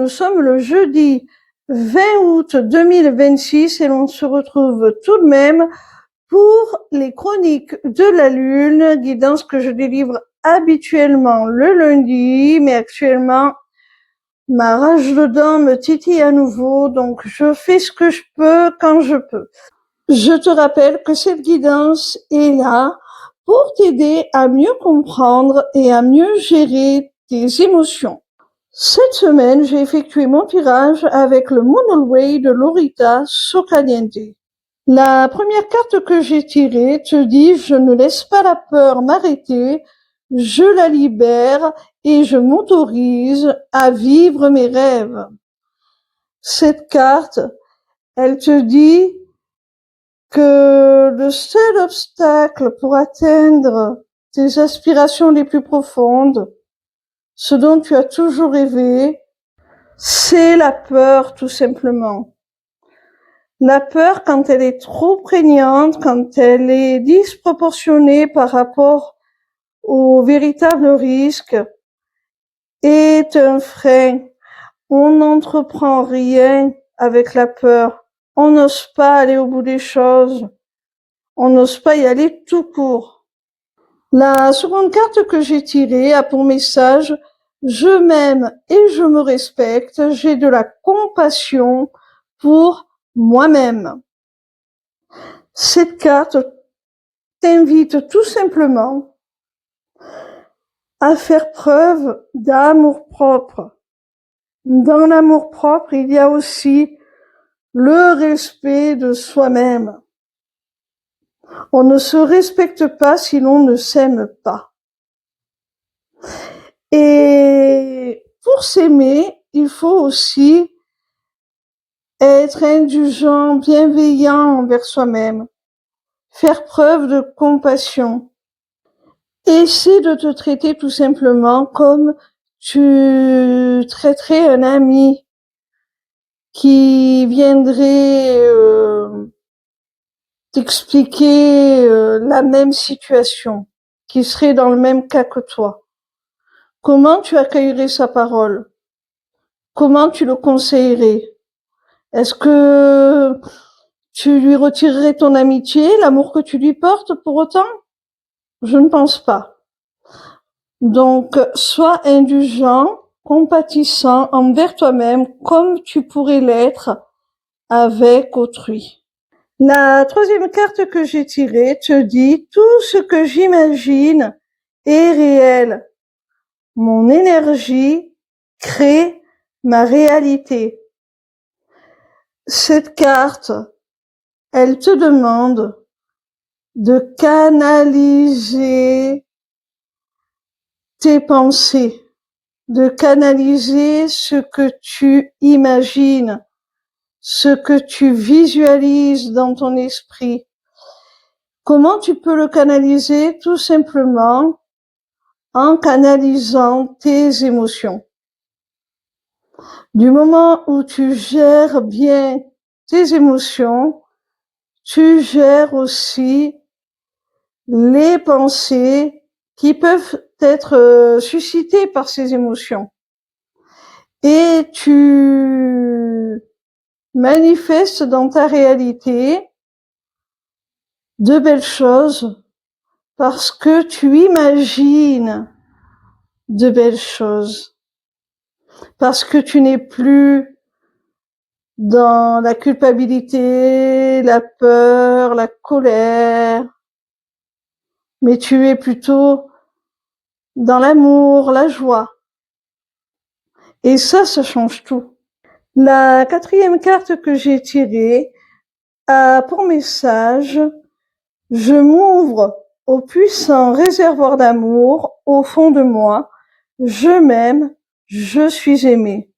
nous sommes le jeudi 20 août 2026 et l'on se retrouve tout de même pour les chroniques de la Lune, guidance que je délivre habituellement le lundi, mais actuellement ma rage de dents me titille à nouveau, donc je fais ce que je peux quand je peux. Je te rappelle que cette guidance est là pour t'aider à mieux comprendre et à mieux gérer tes émotions. Cette semaine, j'ai effectué mon tirage avec le Moonway de Lorita Socaliente. La première carte que j'ai tirée te dit « Je ne laisse pas la peur m'arrêter, je la libère et je m'autorise à vivre mes rêves ». Cette carte, elle te dit que le seul obstacle pour atteindre tes aspirations les plus profondes, ce dont tu as toujours rêvé, c'est la peur, tout simplement. La peur, quand elle est trop prégnante, quand elle est disproportionnée par rapport au véritable risque, est un frein. On n'entreprend rien avec la peur. On n'ose pas aller au bout des choses. On n'ose pas y aller tout court. La seconde carte que j'ai tirée a pour message « Je m'aime et je me respecte, j'ai de la compassion pour moi-même ». Cette carte t'invite tout simplement à faire preuve d'amour-propre. Dans l'amour-propre, il y a aussi le respect de soi-même. On ne se respecte pas si l'on ne s'aime pas. Et pour s'aimer, il faut aussi être indulgent, bienveillant envers soi-même, faire preuve de compassion. Essaie de te traiter tout simplement comme tu traiterais un ami qui viendrait t'expliquer la même situation, qui serait dans le même cas que toi. Comment tu accueillerais sa parole? Comment tu le conseillerais? Est-ce que tu lui retirerais ton amitié, l'amour que tu lui portes pour autant? Je ne pense pas. Donc, sois indulgent, compatissant envers toi-même comme tu pourrais l'être avec autrui. La troisième carte que j'ai tirée te dit « Tout ce que j'imagine est réel. Mon énergie crée ma réalité. » Cette carte, elle te demande de canaliser tes pensées, de canaliser ce que tu imagines, ce que tu visualises dans ton esprit. Comment tu peux le canaliser? Tout simplement en canalisant tes émotions. Du moment où tu gères bien tes émotions, tu gères aussi les pensées qui peuvent être suscitées par ces émotions. Et tu manifestes dans ta réalité de belles choses parce que tu imagines de belles choses. Parce que tu n'es plus dans la culpabilité, la peur, la colère, mais tu es plutôt dans l'amour, la joie. Et ça change tout. La quatrième carte que j'ai tirée a pour message « Je m'ouvre au puissant réservoir d'amour au fond de moi. Je m'aime, je suis aimé. »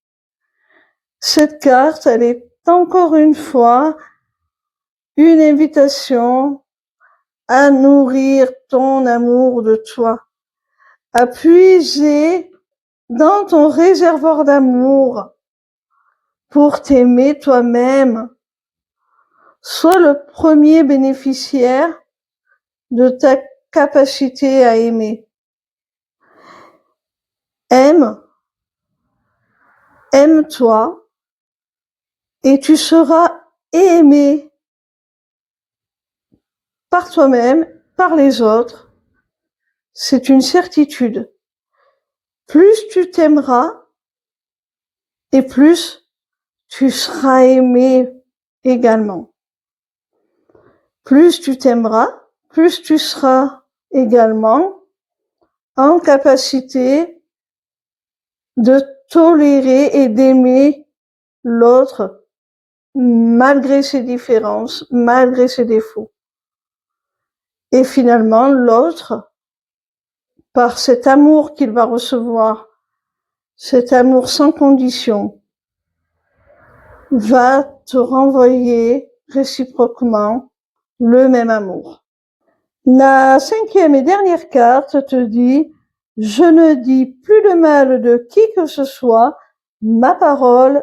Cette carte, elle est encore une fois une invitation à nourrir ton amour de toi, à puiser dans ton réservoir d'amour pour t'aimer toi-même. Sois le premier bénéficiaire de ta capacité à aimer. Aime Aime-toi et tu seras aimé par toi-même, par les autres. C'est une certitude. Plus tu t'aimeras et plus tu seras aimé également. Plus tu t'aimeras, plus tu seras également en capacité de tolérer et d'aimer l'autre malgré ses différences, malgré ses défauts. Et finalement, l'autre, par cet amour qu'il va recevoir, cet amour sans condition, va te renvoyer réciproquement le même amour. La cinquième et dernière carte te dit: je ne dis plus de mal de qui que ce soit, ma parole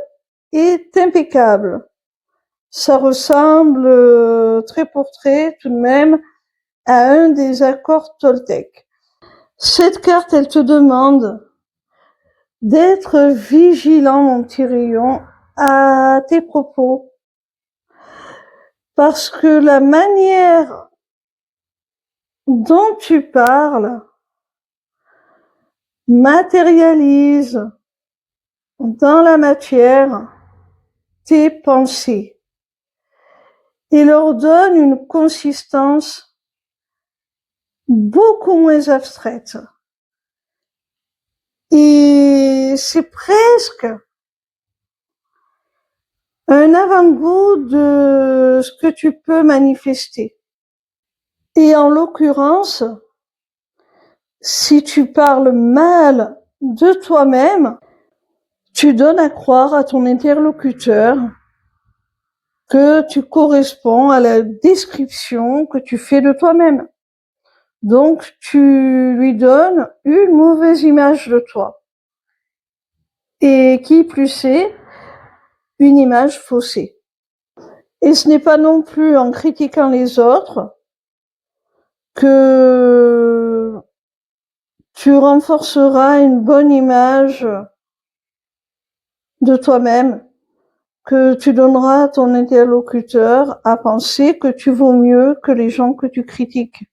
est impeccable. Ça ressemble trait pour trait tout de même à un des accords Toltec. Cette carte, elle te demande d'être vigilant, mon petit rayon, à tes propos. Parce que la manière dont tu parles matérialise dans la matière tes pensées et leur donne une consistance beaucoup moins abstraite. Et c'est presque un avant-goût de ce que tu peux manifester. Et en l'occurrence, si tu parles mal de toi-même, tu donnes à croire à ton interlocuteur que tu corresponds à la description que tu fais de toi-même. Donc, tu lui donnes une mauvaise image de toi. Et qui plus est, une image faussée. Et ce n'est pas non plus en critiquant les autres que tu renforceras une bonne image de toi-même, que tu donneras à ton interlocuteur à penser que tu vaux mieux que les gens que tu critiques.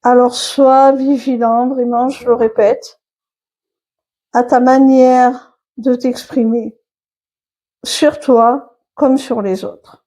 Alors sois vigilant, vraiment, je le répète, à ta manière de t'exprimer, sur toi comme sur les autres.